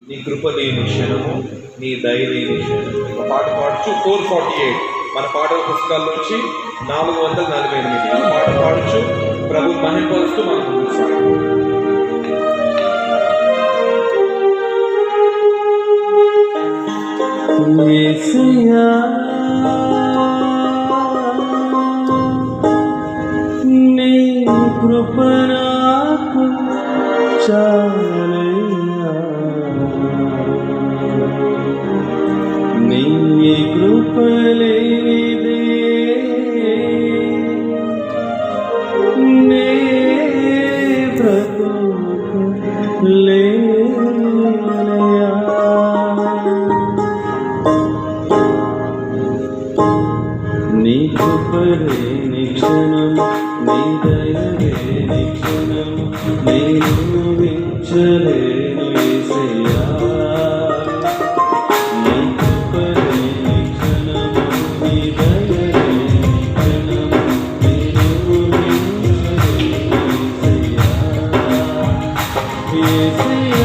నీ కృప లేని క్షణము, నీ దయ లేని క్షణము. ఒక పాట పాడచ్చు 448 మన పాటల పుస్తకాల్లోంచి 448 పాట పాడచ్చు. ప్రభు మహిమపరుస్తూ మనం ముందుకు సాగాలి. యేసయ్యా నీ కృప నాకు చాలయ్యా, నీ కృప లేనిదే నే బ్రతుకలేనయ్యా. నీ కృప లేని క్షణము, నీ దయ లేని క్షణము నేను వించలేను యేసయ్యా. నీ కృప లేని క్షణము, నీ దయ లేని క్షణము నేను వించలేను యేసయ్యా.